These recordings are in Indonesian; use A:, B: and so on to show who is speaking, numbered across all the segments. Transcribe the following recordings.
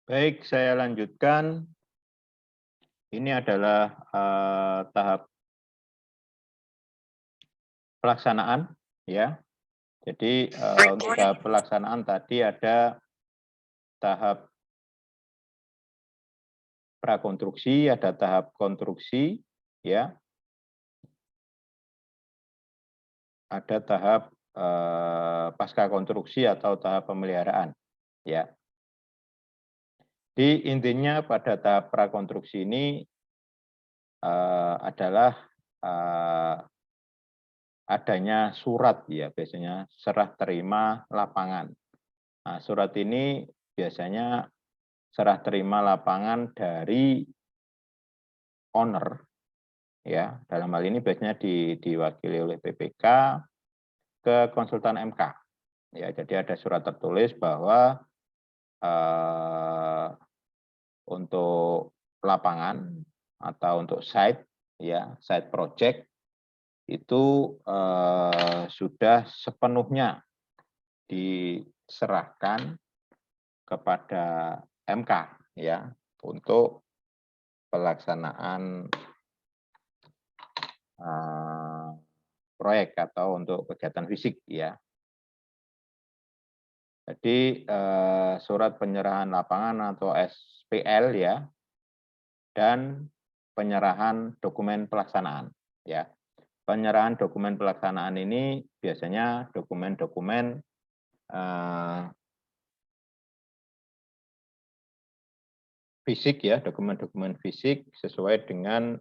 A: Baik, saya lanjutkan. Ini adalah tahap pelaksanaan, ya. Jadi untuk tahap pelaksanaan tadi ada tahap prakonstruksi, ada tahap konstruksi, ya. Ada tahap pasca konstruksi atau tahap pemeliharaan, ya. Di intinya pada tahap prakonstruksi ini adalah adanya surat, ya, biasanya serah terima lapangan. Nah, surat ini biasanya serah terima lapangan dari owner, ya, dalam hal ini biasanya diwakili oleh PPK ke konsultan MK, ya. Jadi ada surat tertulis bahwa untuk lapangan atau untuk site, ya, site project itu sudah sepenuhnya diserahkan kepada MK, ya, untuk pelaksanaan proyek atau untuk kegiatan fisik, ya. Jadi surat penyerahan lapangan atau SPL, ya, dan penyerahan dokumen pelaksanaan, ya. Penyerahan dokumen pelaksanaan ini biasanya dokumen-dokumen fisik, ya, dokumen-dokumen fisik sesuai dengan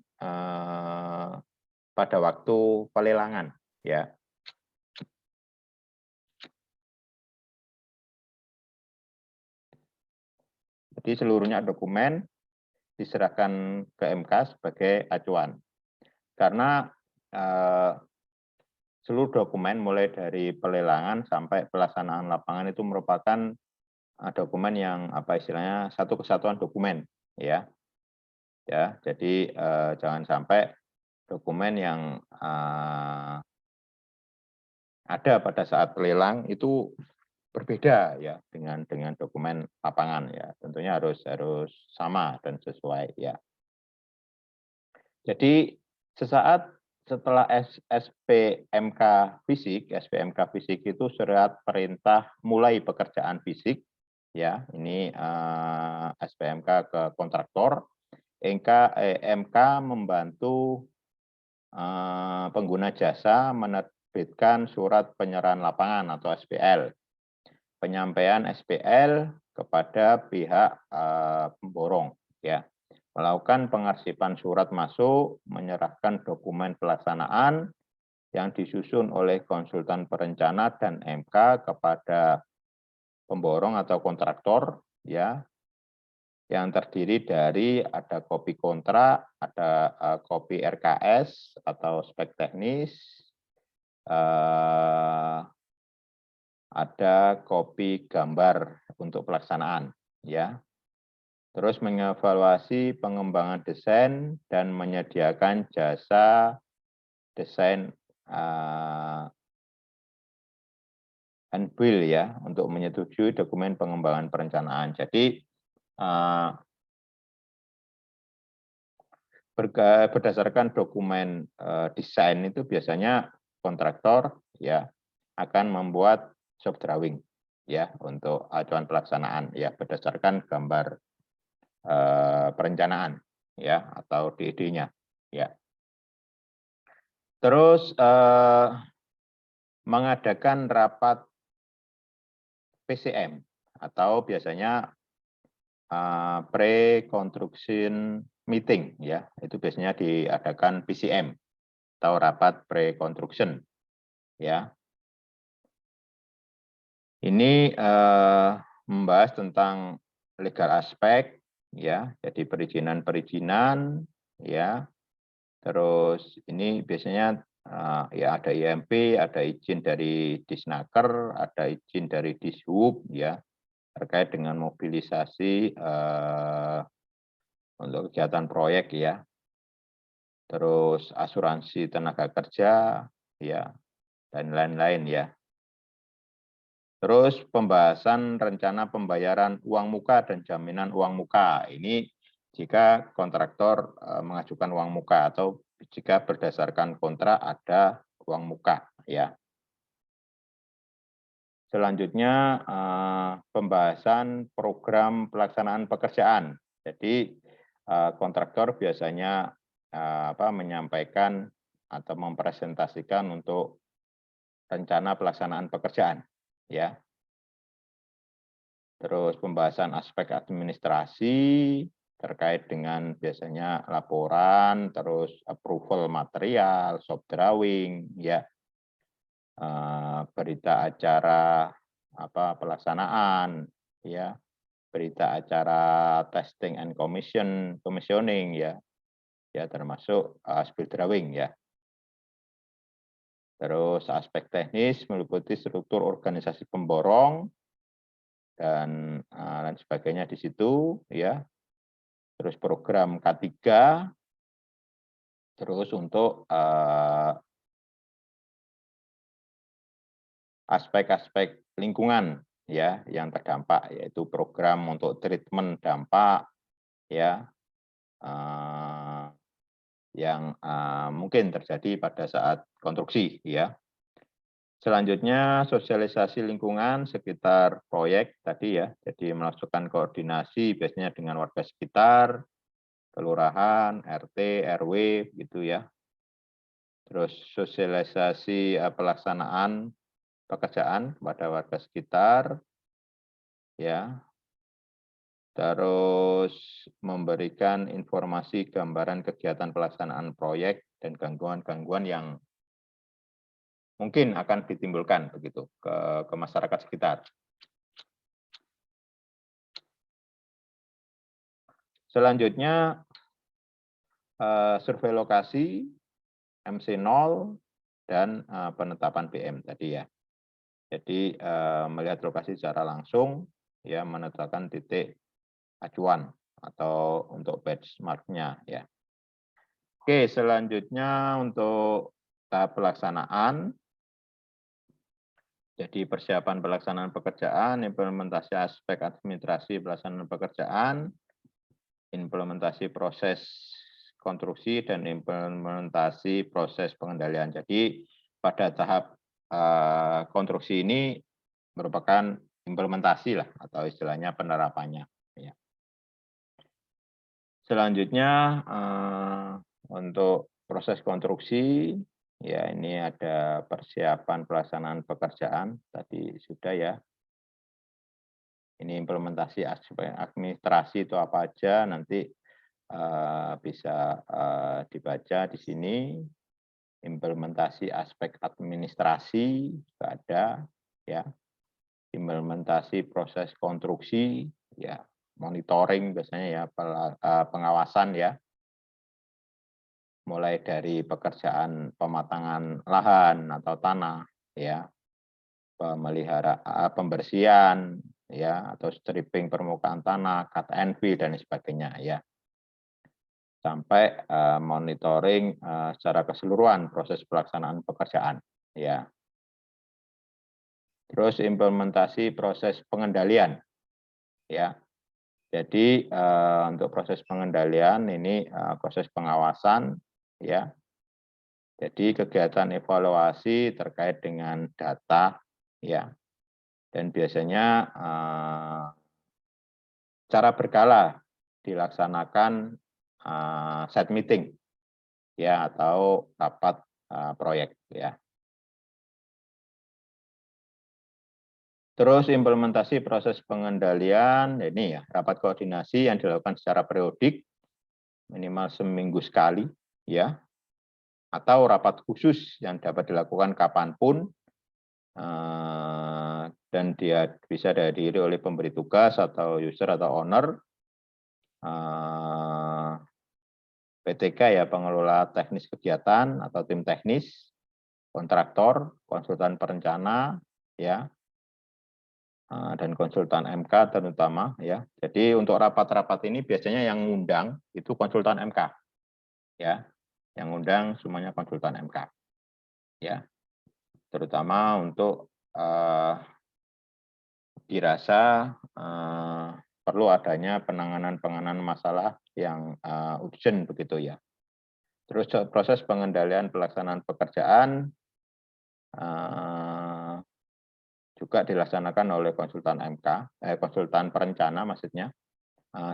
A: pada waktu pelelangan, ya. Jadi seluruhnya dokumen diserahkan ke MK sebagai acuan. Karena seluruh dokumen mulai dari pelelangan sampai pelaksanaan lapangan itu merupakan dokumen yang apa istilahnya satu kesatuan dokumen, ya. Ya, jadi jangan sampai dokumen yang ada pada saat pelelang itu berbeda, ya, dengan dokumen lapangan, ya. Tentunya harus sama dan sesuai, ya. Jadi sesaat setelah SPMK fisik itu surat perintah mulai pekerjaan fisik, ya. Ini SPMK ke kontraktor, MK membantu pengguna jasa menerbitkan surat penyerahan lapangan atau SPL. Penyampaian SPL kepada pihak pemborong, ya. Melakukan pengarsipan surat masuk, menyerahkan dokumen pelaksanaan yang disusun oleh konsultan perencana dan MK kepada pemborong atau kontraktor, ya, yang terdiri dari ada kopi kontrak, ada kopi RKS atau spek teknis, ada kopi gambar untuk pelaksanaan, ya. Terus mengevaluasi pengembangan desain dan menyediakan jasa desain and build, ya, untuk menyetujui dokumen pengembangan perencanaan. Jadi berdasarkan dokumen desain itu biasanya kontraktor, ya, akan membuat job drawing, ya, untuk acuan pelaksanaan, ya, berdasarkan gambar perencanaan, ya, atau DD-nya, ya. Terus mengadakan rapat PCM atau biasanya pre-construction meeting, ya, itu biasanya diadakan PCM atau rapat pre-construction, ya. Ini membahas tentang legal aspek, ya, jadi perizinan, ya. Terus ini biasanya ya ada IMP, ada izin dari Disnaker, ada izin dari Dishub, ya, terkait dengan mobilisasi untuk kegiatan proyek, ya. Terus asuransi tenaga kerja, ya, dan lain-lain, ya. Terus pembahasan rencana pembayaran uang muka dan jaminan uang muka. Ini jika kontraktor mengajukan uang muka atau jika berdasarkan kontrak ada uang muka, ya. Selanjutnya pembahasan program pelaksanaan pekerjaan. Jadi kontraktor biasanya menyampaikan atau mempresentasikan untuk rencana pelaksanaan pekerjaan, ya. Terus pembahasan aspek administrasi terkait dengan biasanya laporan, terus approval material, shop drawing, ya, berita acara pelaksanaan, ya, berita acara testing and commissioning, ya, ya termasuk spill drawing, ya. Terus aspek teknis meliputi struktur organisasi pemborong dan lain sebagainya di situ, ya. Terus program K3, terus untuk aspek-aspek lingkungan, ya, yang terdampak, yaitu program untuk treatment dampak, ya, yang mungkin terjadi pada saat konstruksi, ya. Selanjutnya sosialisasi lingkungan sekitar proyek tadi, ya, jadi melakukan koordinasi biasanya dengan warga sekitar, kelurahan, RT, RW, gitu, ya. Terus sosialisasi pelaksanaan pekerjaan kepada warga sekitar, ya. Terus memberikan informasi gambaran kegiatan pelaksanaan proyek dan gangguan-gangguan yang mungkin akan ditimbulkan begitu ke masyarakat sekitar. Selanjutnya survei lokasi, MC0, dan penetapan BM tadi, ya. Jadi melihat lokasi secara langsung, ya, menetapkan titik acuan atau untuk benchmark-nya, ya. Oke, selanjutnya untuk tahap pelaksanaan. Jadi persiapan pelaksanaan pekerjaan, implementasi aspek administrasi pelaksanaan pekerjaan, implementasi proses konstruksi, dan implementasi proses pengendalian. Jadi pada tahap konstruksi ini merupakan implementasi lah atau istilahnya penerapannya, ya. Selanjutnya untuk proses konstruksi, ya, ini ada persiapan pelaksanaan pekerjaan tadi sudah, ya. Ini implementasi aspek administrasi itu apa aja nanti bisa dibaca di sini. Implementasi aspek administrasi juga ada, ya. Implementasi proses konstruksi, ya, monitoring biasanya, ya, pengawasan, ya. Mulai dari pekerjaan pematangan lahan atau tanah, ya, pembersihan, ya, atau stripping permukaan tanah, cut and fill, dan sebagainya, ya. Sampai monitoring secara keseluruhan proses pelaksanaan pekerjaan, ya. Terus implementasi proses pengendalian, ya. Jadi untuk proses pengendalian ini proses pengawasan, ya. Jadi kegiatan evaluasi terkait dengan data, ya. Dan biasanya cara berkala dilaksanakan set meeting, ya, atau rapat proyek, ya. Terus implementasi proses pengendalian, ini, ya, rapat koordinasi yang dilakukan secara periodik, minimal seminggu sekali, ya, atau rapat khusus yang dapat dilakukan kapanpun, dan dia bisa dihadiri oleh pemberi tugas atau user atau owner, PTK, ya, pengelola teknis kegiatan atau tim teknis, kontraktor, konsultan perencana, ya, dan konsultan MK terutama, ya. Jadi untuk rapat-rapat ini biasanya yang ngundang itu konsultan MK, ya. Yang ngundang semuanya konsultan MK, ya. Terutama untuk dirasa perlu adanya penanganan masalah yang urgent begitu ya. Terus proses pengendalian pelaksanaan pekerjaan juga dilaksanakan oleh konsultan konsultan perencana maksudnya,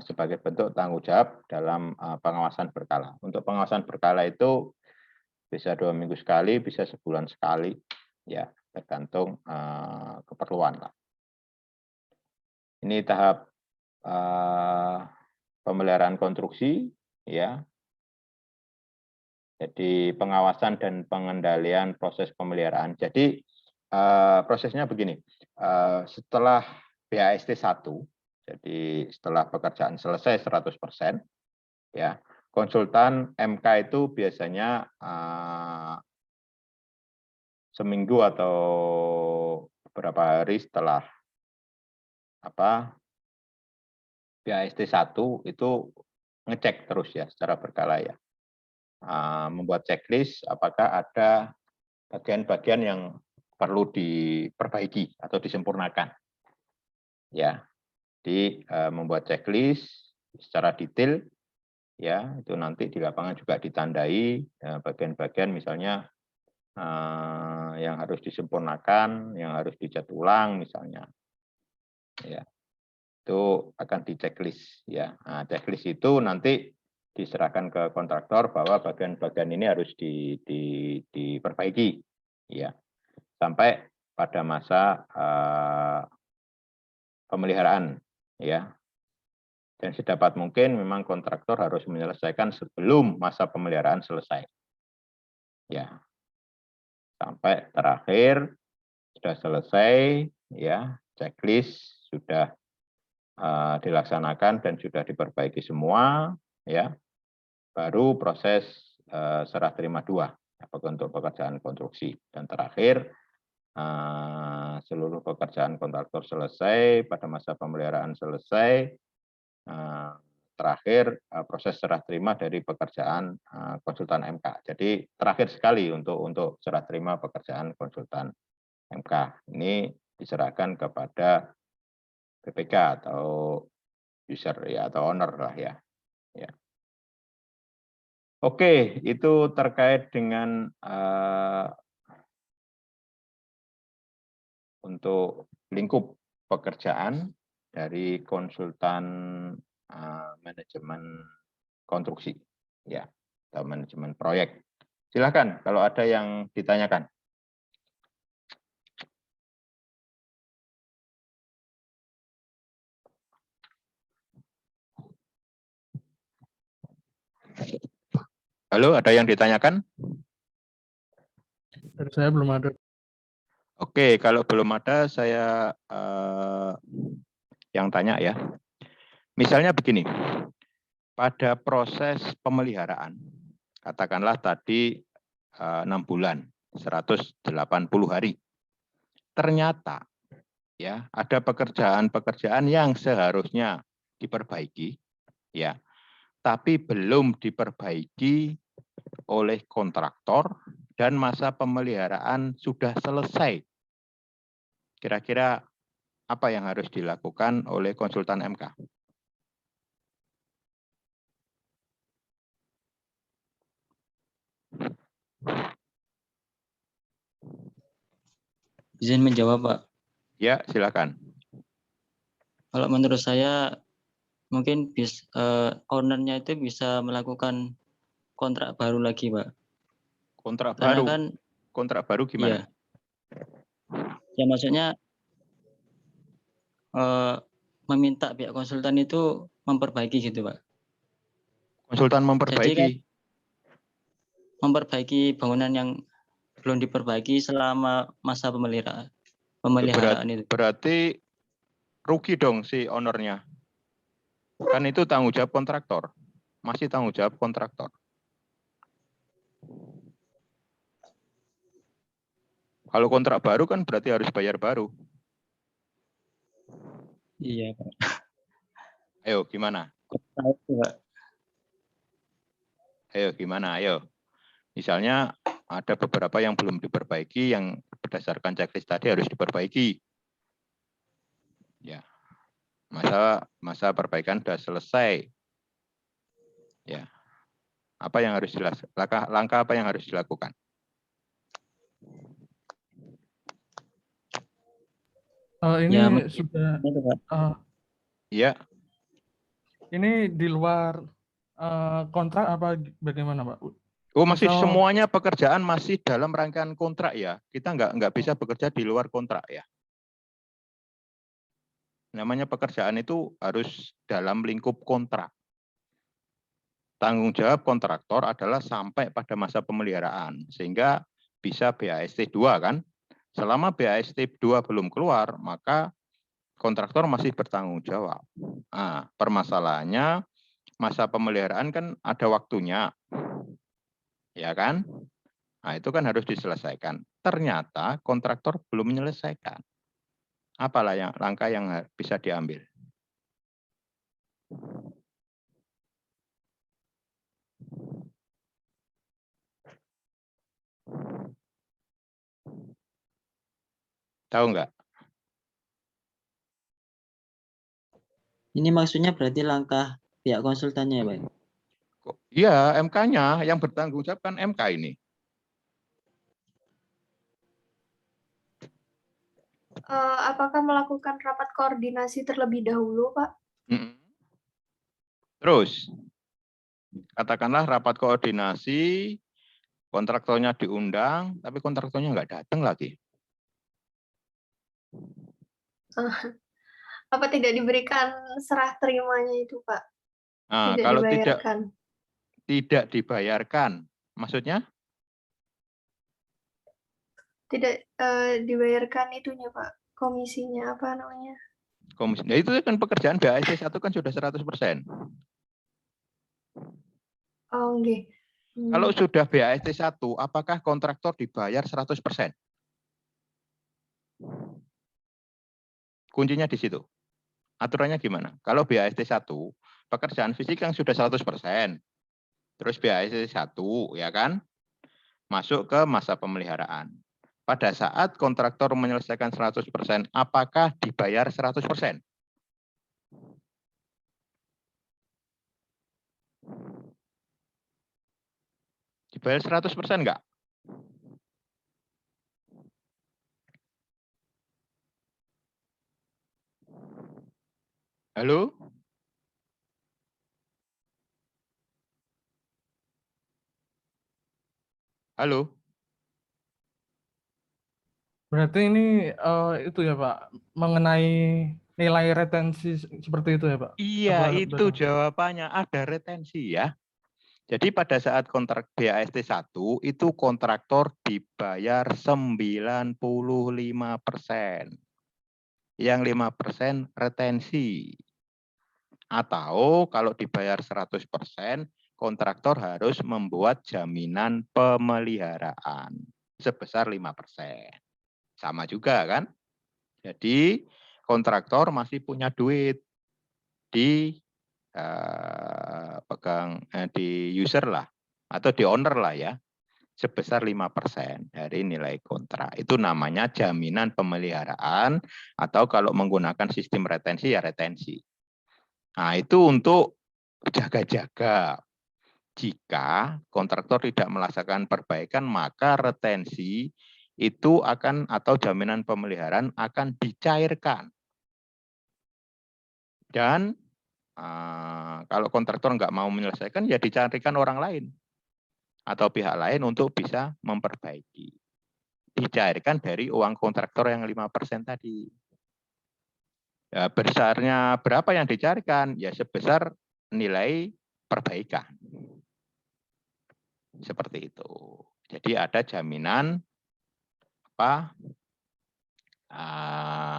A: sebagai bentuk tanggung jawab dalam pengawasan berkala. Untuk pengawasan berkala itu bisa 2 minggu sekali, bisa sebulan sekali, ya tergantung keperluan lah. Ini tahap pemeliharaan konstruksi, ya. Jadi pengawasan dan pengendalian proses pemeliharaan. Jadi prosesnya begini, setelah BAST 1, jadi setelah pekerjaan selesai 100%, ya konsultan MK itu biasanya seminggu atau beberapa hari setelah BAST 1 itu ngecek terus ya secara berkala ya. Membuat checklist apakah ada bagian-bagian yang perlu diperbaiki atau disempurnakan. Ya. Jadi membuat checklist secara detail ya, itu nanti di lapangan juga ditandai bagian-bagian misalnya yang harus disempurnakan, yang harus dicat ulang misalnya. Ya. Itu akan di checklist ya. Nah, checklist itu nanti diserahkan ke kontraktor bahwa bagian-bagian ini harus diperbaiki ya. Sampai pada masa pemeliharaan ya. Dan sedapat mungkin memang kontraktor harus menyelesaikan sebelum masa pemeliharaan selesai. Ya. Sampai terakhir sudah selesai ya, checklist sudah dilaksanakan dan sudah diperbaiki semua ya. Baru proses serah terima 2 untuk pekerjaan konstruksi. Dan terakhir seluruh pekerjaan kontraktor selesai, pada masa pemeliharaan selesai, terakhir proses serah terima dari pekerjaan konsultan MK. Jadi terakhir sekali untuk serah terima pekerjaan konsultan MK. Ini diserahkan kepada BPK atau user ya atau owner lah ya. Ya. Oke, itu terkait dengan untuk lingkup pekerjaan dari konsultan manajemen konstruksi, ya, atau manajemen proyek. Silakan kalau ada yang ditanyakan. Halo, ada yang ditanyakan?
B: Dari saya belum ada.
A: Oke, kalau belum ada saya yang tanya ya. Misalnya begini, pada proses pemeliharaan, katakanlah tadi 6 bulan, 180 hari. Ternyata ya ada pekerjaan-pekerjaan yang seharusnya diperbaiki, ya, tapi belum diperbaiki oleh kontraktor dan masa pemeliharaan sudah selesai. Kira-kira apa yang harus dilakukan oleh konsultan MK?
C: Izin menjawab, Pak.
A: Ya, silakan.
C: Kalau menurut saya mungkin ownernya itu bisa melakukan kontrak baru lagi, Pak.
A: Kontrak
C: Karena
A: baru.
C: kan
A: Kontrak baru gimana?
C: Ya maksudnya meminta pihak konsultan itu memperbaiki gitu, Pak.
A: Konsultan
C: Jadi
A: memperbaiki.
C: kan memperbaiki bangunan yang belum diperbaiki selama masa pemeliharaan itu.
A: Berarti rugi dong si ownernya. Kan itu tanggung jawab kontraktor. Masih tanggung jawab kontraktor. Kalau kontrak baru kan berarti harus bayar baru.
C: Iya, Pak.
A: Ayo gimana? Ayo gimana? Ayo. Misalnya ada beberapa yang belum diperbaiki yang berdasarkan checklist tadi harus diperbaiki. Masa perbaikan sudah selesai. Ya. Apa yang harus langkah apa yang harus dilakukan?
B: Ini
C: Ya,
B: sudah
C: itu, Pak.
A: Ya,
B: ini di luar kontrak apa bagaimana, Pak?
A: oh masih
B: Misal,
A: semuanya pekerjaan masih dalam rangkaian kontrak ya. Kita nggak bisa bekerja di luar kontrak ya. Namanya pekerjaan itu harus dalam lingkup kontrak. Tanggung jawab kontraktor adalah sampai pada masa pemeliharaan sehingga bisa BAST 2 kan. Selama BAST 2 belum keluar, maka kontraktor masih bertanggung jawab. Nah, permasalahannya masa pemeliharaan kan ada waktunya. Ya kan? Nah, itu kan harus diselesaikan. Ternyata kontraktor belum menyelesaikan. Apalah langkah yang bisa diambil? Tahu nggak?
C: Ini maksudnya berarti langkah pihak konsultannya ya, Pak?
A: Iya, MK-nya yang bertanggung jawab kan MK ini.
D: Apakah melakukan rapat koordinasi terlebih dahulu, Pak?
A: Terus, katakanlah rapat koordinasi, kontraktornya diundang, tapi kontraktornya nggak datang lagi.
D: Apa tidak diberikan serah terimanya itu, Pak?
A: Nah,
D: Tidak
A: kalau
D: dibayarkan.
A: tidak dibayarkan, maksudnya?
D: Tidak dibayarkan itunya, Pak. Komisinya apa namanya?
A: Komisi. Nah, itu kan pekerjaan BAST 1 kan sudah 100%.
D: Oh, nggih.
A: Kalau sudah BAST 1, apakah kontraktor dibayar 100%? Kuncinya di situ. Aturannya gimana? Kalau BAST 1, pekerjaan fisik yang sudah 100%. Terus BAST 1, ya kan? Masuk ke masa pemeliharaan. Pada saat kontraktor menyelesaikan 100%, apakah dibayar 100%? Dibayar 100% enggak? Halo? Halo?
B: berarti ini itu ya, Pak, mengenai nilai retensi seperti itu ya, Pak?
A: Iya,
B: Apa
A: itu jawabannya. Ada retensi ya. Jadi pada saat kontrak BAST 1, itu kontraktor dibayar 95%. Yang 5% retensi. Atau kalau dibayar 100%, kontraktor harus membuat jaminan pemeliharaan sebesar 5%. Sama juga kan? Jadi kontraktor masih punya duit di di user lah atau di owner lah ya, sebesar 5% dari nilai kontrak. Itu namanya jaminan pemeliharaan atau kalau menggunakan sistem retensi ya retensi. Nah, itu untuk jaga-jaga. Jika kontraktor tidak melaksanakan perbaikan, maka retensi itu akan atau jaminan pemeliharaan akan dicairkan. Dan kalau kontraktor nggak mau menyelesaikan, ya dicarikan orang lain atau pihak lain untuk bisa memperbaiki. Dicairkan dari uang kontraktor yang 5% tadi. Ya, besarnya berapa yang dicarikan? Ya sebesar nilai perbaikan. Seperti itu. Jadi ada jaminan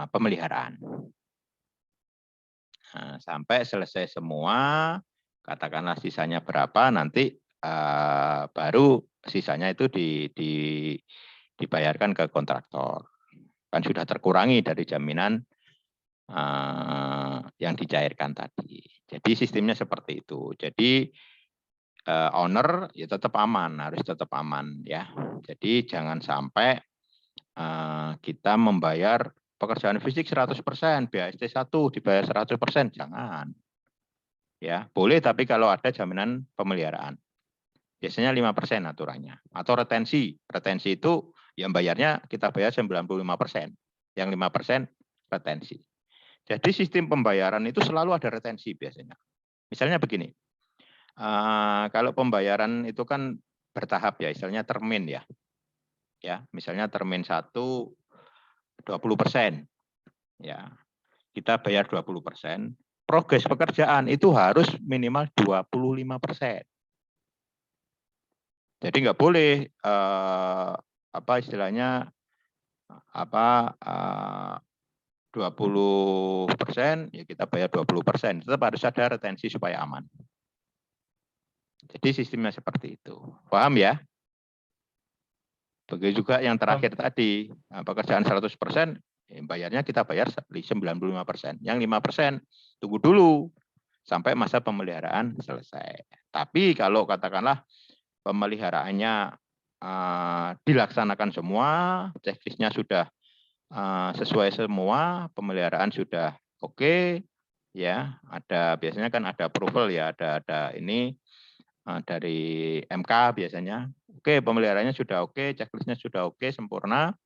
A: pemeliharaan. Nah, sampai selesai semua, katakanlah sisanya berapa, nanti baru sisanya itu dibayarkan ke kontraktor. Kan sudah terkurangi dari jaminan yang dicairkan tadi. Jadi sistemnya seperti itu. Jadi owner ya tetap aman, harus tetap aman ya. Jadi jangan sampai kita membayar pekerjaan fisik 100%, BHST 1 dibayar 100%, jangan. Ya, boleh tapi kalau ada jaminan pemeliharaan. Biasanya 5% aturannya. Atau retensi. Retensi itu yang bayarnya kita bayar 95%. Yang 5% retensi. Jadi sistem pembayaran itu selalu ada retensi biasanya. Misalnya begini. Kalau pembayaran itu kan bertahap ya, istilahnya termin ya. Ya, misalnya termin 1 20%. Ya. Kita bayar 20%. Progres pekerjaan itu harus minimal 25%. Jadi nggak boleh apa istilahnya 20% ya kita bayar 20%. Tetap harus ada retensi supaya aman. Jadi sistemnya seperti itu. Paham ya? Begitu juga yang terakhir tadi, pekerjaan 100%, bayarnya kita bayar 95%. Yang 5% tunggu dulu sampai masa pemeliharaan selesai. Tapi kalau katakanlah pemeliharaannya dilaksanakan semua, checklistnya sudah sesuai semua, pemeliharaan sudah oke, ya ada biasanya kan ada approval ya, ada ini dari MK biasanya, oke pemeliharaannya sudah oke, checklistnya sudah oke, sempurna,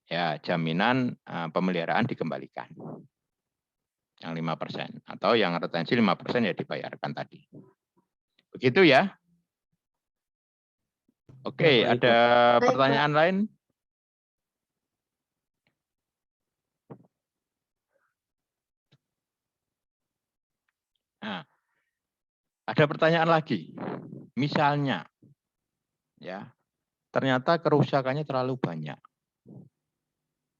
A: ya jaminan pemeliharaan dikembalikan yang 5% atau yang retensi 5% ya dibayarkan tadi. Begitu ya. Oke,
B: Ya, baik,
A: ada
D: Baik,
A: pertanyaan lain? Nah, ada pertanyaan lagi. Misalnya, ya, ternyata kerusakannya terlalu banyak,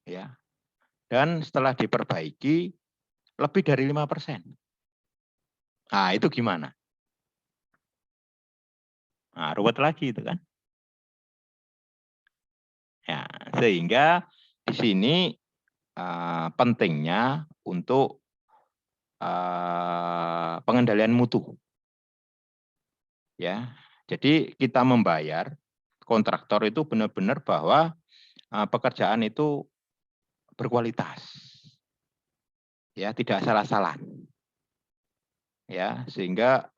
A: ya, dan setelah diperbaiki lebih dari 5%. Nah, itu gimana? Nah, ruwet lagi itu kan. Ya, sehingga di sini pentingnya untuk pengendalian mutu. Ya, jadi kita membayar kontraktor itu benar-benar bahwa pekerjaan itu berkualitas, ya tidak salah-salah, ya sehingga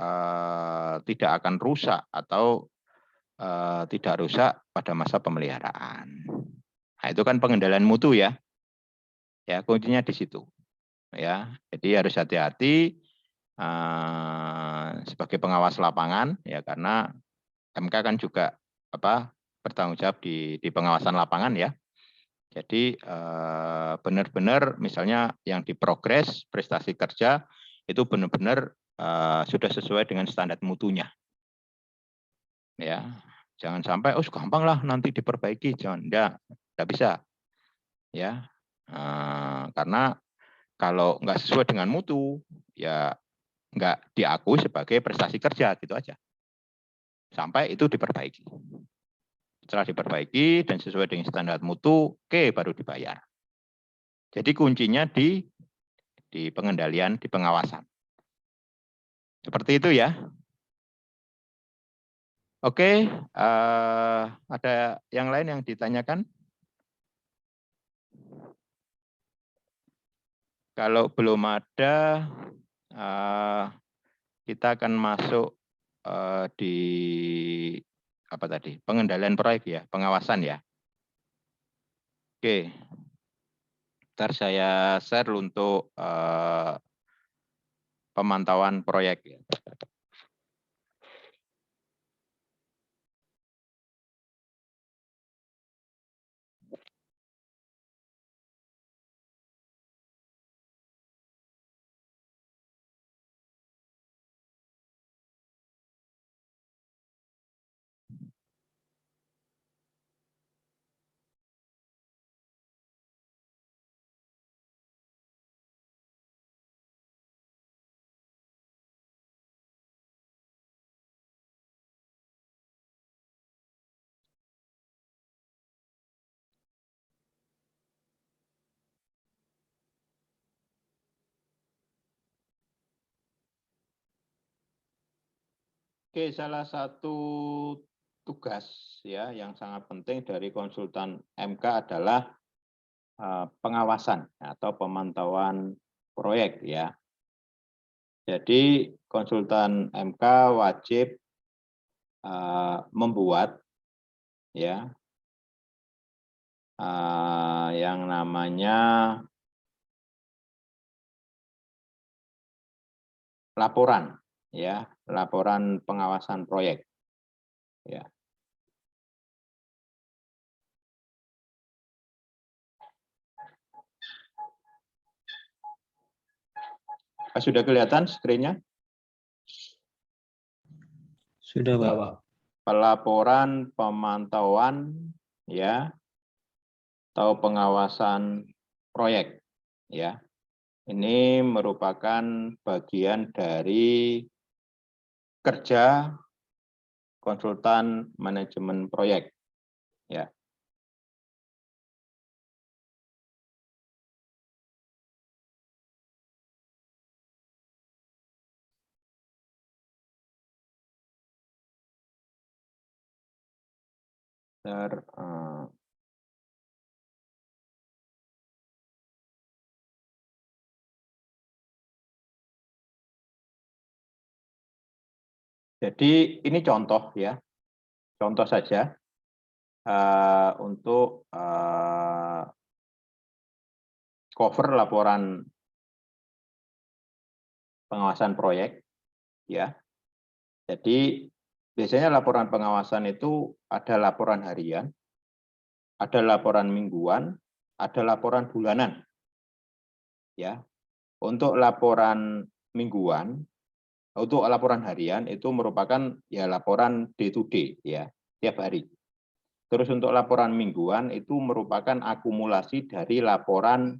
A: tidak akan rusak atau tidak rusak pada masa pemeliharaan. Nah, itu kan pengendalian mutu ya, ya kuncinya di situ, ya. Jadi harus hati-hati sebagai pengawas lapangan, ya karena MK kan juga bertanggung jawab di pengawasan lapangan ya. Jadi benar-benar misalnya yang diprogres prestasi kerja itu benar-benar sudah sesuai dengan standar mutunya. Ya, jangan sampai gampang lah nanti diperbaiki, jangan, enggak bisa. Ya, karena kalau nggak sesuai dengan mutu, ya nggak diakui sebagai prestasi kerja gitu aja. Sampai itu diperbaiki. Setelah diperbaiki dan sesuai dengan standar mutu, oke baru dibayar. Jadi kuncinya di pengendalian, di pengawasan. Seperti itu ya. Oke, ada yang lain yang ditanyakan? Kalau belum ada, kita akan masuk di apa tadi? Pengendalian proyek ya, pengawasan ya. Oke. Ntar saya share untuk pemantauan proyek ya. Oke, salah satu tugas ya yang sangat penting dari konsultan MK adalah pengawasan atau pemantauan proyek ya. Jadi konsultan MK wajib membuat ya yang namanya laporan ya, laporan pengawasan proyek ya. Sudah kelihatan screen-nya?
C: Sudah, Pak.
A: Pelaporan pemantauan ya atau pengawasan proyek ya. Ini merupakan bagian dari kerja konsultan manajemen proyek ya. Jadi ini contoh ya, contoh saja untuk cover laporan pengawasan proyek ya. Jadi biasanya laporan pengawasan itu ada laporan harian, ada laporan mingguan, ada laporan bulanan. Ya. Untuk laporan mingguan, untuk laporan harian itu merupakan ya laporan day to day ya, tiap hari. Terus untuk laporan mingguan itu merupakan akumulasi dari laporan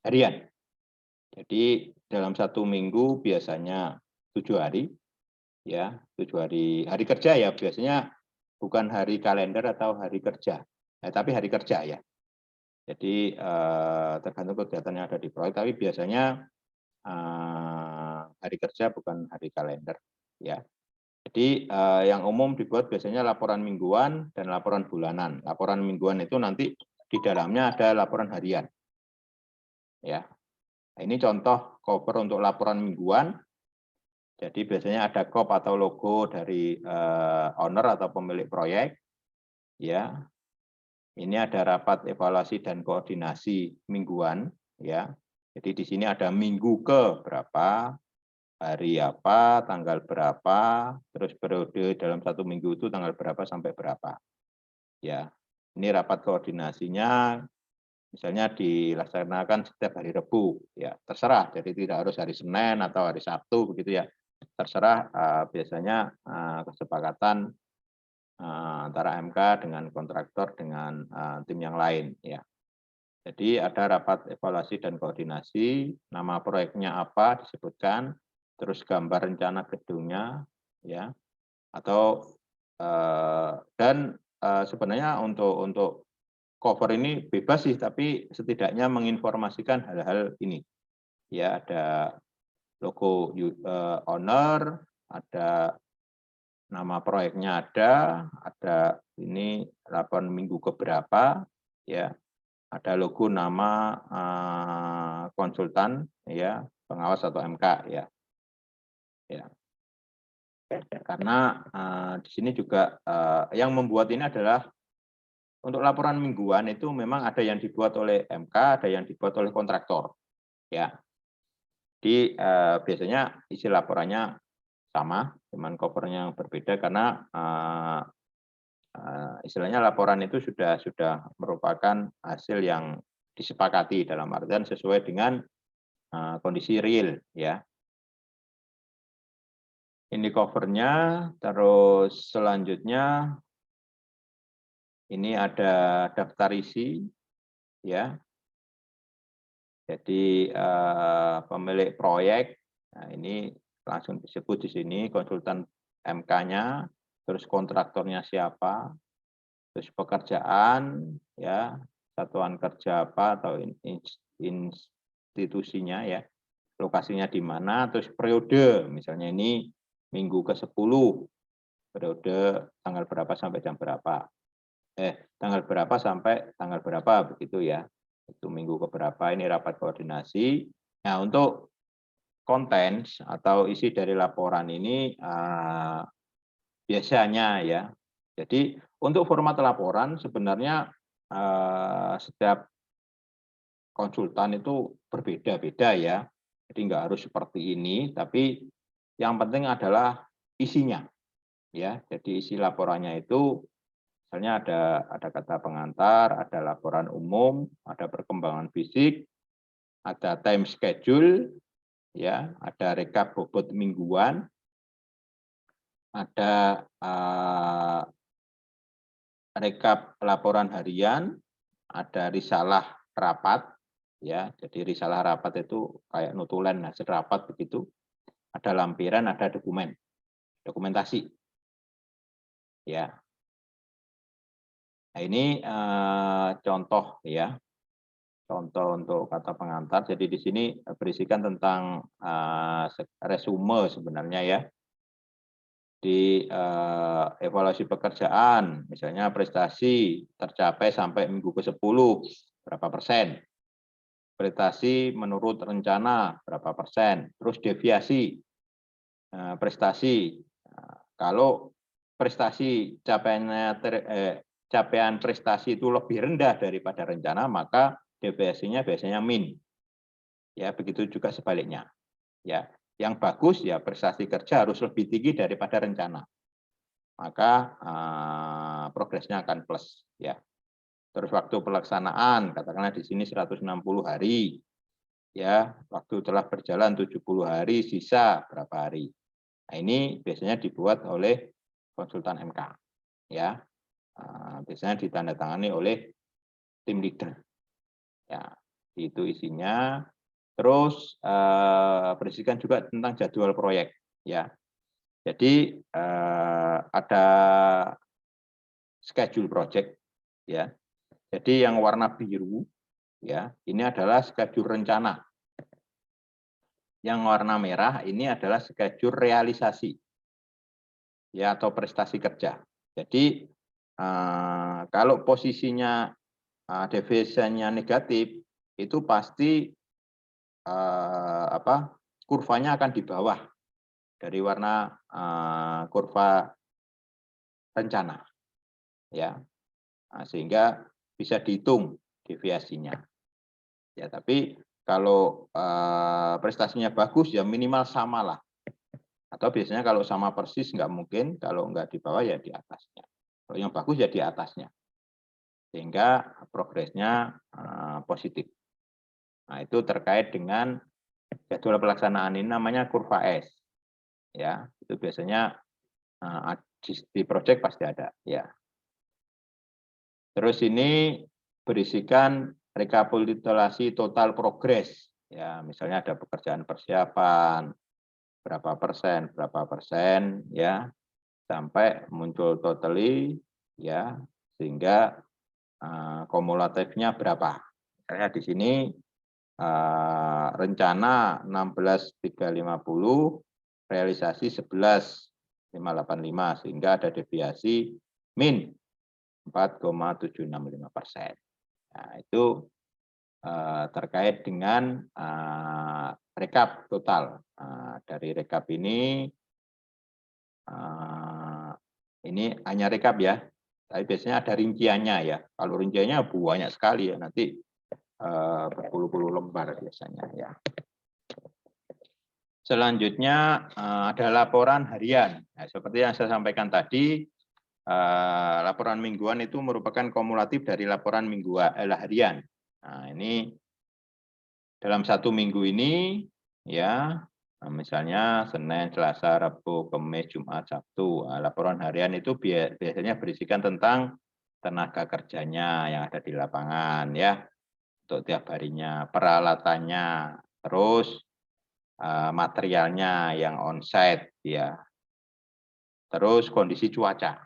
A: harian. Jadi dalam satu minggu biasanya 7 hari, ya 7 hari kerja ya, biasanya bukan hari kalender atau hari kerja, tapi hari kerja ya. Jadi tergantung kegiatan yang ada di proyek, tapi biasanya hari kerja bukan hari kalender ya. Jadi yang umum dibuat biasanya laporan mingguan dan laporan bulanan. Laporan mingguan itu nanti di dalamnya ada laporan harian. Ya. Nah, ini contoh cover untuk laporan mingguan. Jadi biasanya ada kop atau logo dari owner atau pemilik proyek. Ya. Ini ada rapat evaluasi dan koordinasi mingguan ya. Jadi di sini ada minggu ke berapa, hari apa, tanggal berapa, terus periode dalam satu minggu itu tanggal berapa sampai berapa. Ya, ini rapat koordinasinya misalnya dilaksanakan setiap hari Rabu, ya terserah. Jadi tidak harus hari Senin atau hari Sabtu begitu ya. Terserah biasanya kesepakatan antara MK dengan kontraktor dengan tim yang lain ya. Jadi ada rapat evaluasi dan koordinasi, nama proyeknya apa disebutkan, terus gambar rencana gedungnya, ya, atau dan sebenarnya untuk cover ini bebas sih, tapi setidaknya menginformasikan hal-hal ini, ya ada logo owner, ada nama proyeknya ada ini laporan minggu keberapa, ya. Ada logo nama konsultan ya, pengawas atau MK ya. Ya. Karena di sini juga yang membuat ini adalah untuk laporan mingguan itu memang ada yang dibuat oleh MK, ada yang dibuat oleh kontraktor. Ya. Jadi biasanya isi laporannya sama, cuman covernya berbeda karena istilahnya laporan itu sudah merupakan hasil yang disepakati dalam artian sesuai dengan kondisi real ya. Ini covernya, terus selanjutnya ini ada daftar isi ya. Jadi pemilik proyek, nah ini langsung disebut di sini konsultan MK-nya, terus kontraktornya siapa, terus pekerjaan ya, satuan kerja apa atau institusinya ya, lokasinya di mana, terus periode, misalnya ini minggu ke-10, periode tanggal berapa sampai jam berapa. tanggal berapa sampai tanggal berapa begitu ya. Itu minggu keberapa ini rapat koordinasi. Nah, untuk konten atau isi dari laporan ini biasanya ya. Jadi untuk format laporan sebenarnya setiap konsultan itu berbeda-beda ya. Jadi nggak harus seperti ini, tapi yang penting adalah isinya ya. Jadi isi laporannya itu misalnya ada kata pengantar, ada laporan umum, ada perkembangan fisik, ada time schedule, ya, ada rekap bobot mingguan, ada rekap laporan harian, ada risalah rapat, ya. Jadi risalah rapat itu kayak notulen hasil rapat begitu. Ada lampiran, ada dokumentasi, ya. Nah, ini contoh ya, contoh untuk kata pengantar. Jadi di sini berisikan tentang resume sebenarnya ya. Di evaluasi pekerjaan, misalnya prestasi tercapai sampai minggu ke-10, berapa persen? Prestasi menurut rencana, berapa persen? Terus deviasi prestasi. Kalau prestasi capaian prestasi itu lebih rendah daripada rencana, maka deviasinya biasanya min. Ya, begitu juga sebaliknya. Ya, yang bagus ya prestasi kerja harus lebih tinggi daripada rencana. Maka progresnya akan plus ya. Terus waktu pelaksanaan katakanlah di sini 160 hari. Ya, waktu telah berjalan 70 hari, sisa berapa hari. Nah, ini biasanya dibuat oleh konsultan MK ya. Biasanya ditandatangani oleh tim leader. Ya, itu isinya. Terus berisikan juga tentang jadwal proyek ya. Jadi ada schedule project ya. Jadi yang warna biru ya, ini adalah schedule rencana. Yang warna merah ini adalah schedule realisasi ya atau prestasi kerja. Jadi kalau posisinya deviasinya negatif itu pasti kurvanya akan di bawah dari warna kurva rencana ya. Sehingga bisa dihitung deviasinya. Ya, tapi kalau prestasinya bagus ya minimal sama lah. Atau biasanya kalau sama persis nggak mungkin, kalau nggak di bawah ya di atasnya. Kalau yang bagus ya di atasnya. Sehingga progresnya positif. Nah, itu terkait dengan jadwal pelaksanaan ini namanya kurva S. Ya, itu biasanya di proyek pasti ada ya. Terus ini berisikan rekapitulasi total progres. Ya, misalnya ada pekerjaan persiapan, berapa persen, ya, sampai muncul totally, ya, sehingga kumulatifnya berapa. Misalnya di sini rencana 16.350, realisasi 11.585, sehingga ada deviasi min 4,765%. Nah, itu terkait dengan rekap total. Dari rekap ini hanya rekap ya, tapi biasanya ada rinciannya ya. Kalau rinciannya banyak sekali ya, nanti berpuluh-puluh lembar biasanya ya. Selanjutnya ada laporan harian. Nah, seperti yang saya sampaikan tadi, laporan mingguan itu merupakan kumulatif dari laporan harian. Nah, ini dalam satu minggu ini ya, misalnya Senin, Selasa, Rabu, Kamis, Jumat, Sabtu. Laporan harian itu biasanya berisikan tentang tenaga kerjanya yang ada di lapangan ya, untuk tiap harinya, peralatannya, terus materialnya yang onsite ya, terus kondisi cuaca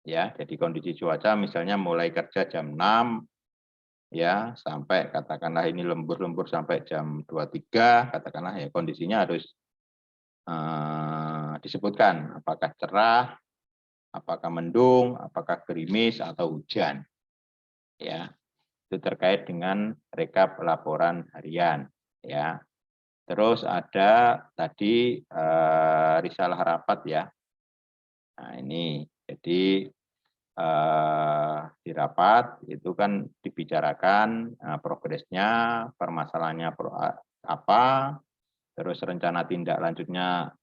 A: ya. Jadi kondisi cuaca misalnya mulai kerja jam 6 ya sampai katakanlah ini lembur-lembur sampai jam 23, katakanlah ya, kondisinya harus disebutkan apakah cerah, apakah mendung, apakah gerimis atau hujan. Ya, itu terkait dengan rekap laporan harian. Ya, terus ada tadi risalah rapat ya. Nah ini, jadi di rapat itu kan dibicarakan progresnya, permasalahannya apa, terus rencana tindak lanjutnya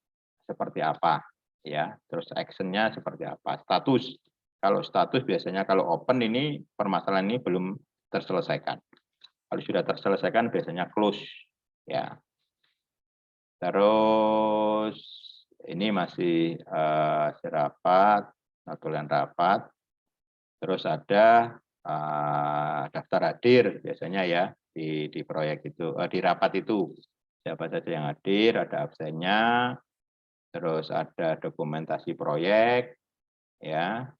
A: seperti apa, ya, terus actionnya seperti apa, status. Kalau status biasanya kalau open ini permasalahan ini belum terselesaikan. Kalau sudah terselesaikan biasanya close, ya. Terus ini masih rapat, notulen rapat. Terus ada daftar hadir biasanya ya di proyek itu, di rapat itu. Siapa saja yang hadir, ada absennya, terus ada dokumentasi proyek, ya.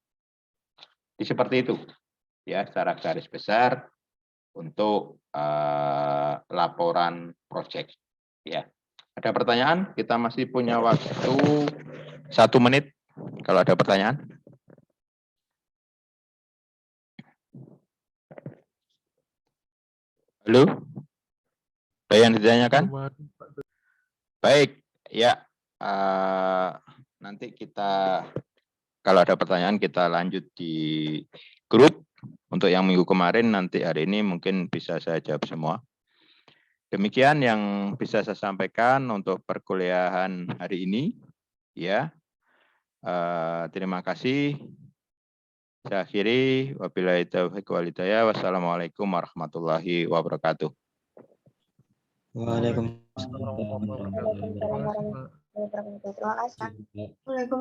A: Seperti itu, ya, secara garis besar untuk laporan proyek. Ya. Ada pertanyaan? Kita masih punya waktu 1 menit. Kalau ada pertanyaan. Halo? Ada yang ditanyakan? Baik, ya. Nanti kita, kalau ada pertanyaan kita lanjut di grup. Untuk yang minggu kemarin, nanti hari ini mungkin bisa saya jawab semua. Demikian yang bisa saya sampaikan untuk perkuliahan hari ini. Ya, terima kasih. Saya akhiri. Wabillahi taufiq wal hidayah. Wassalamualaikum warahmatullahi wabarakatuh.
C: Waalaikumsalam.
B: Terima kasih, Pak.
D: Terima kasih. Waalaikumsalam.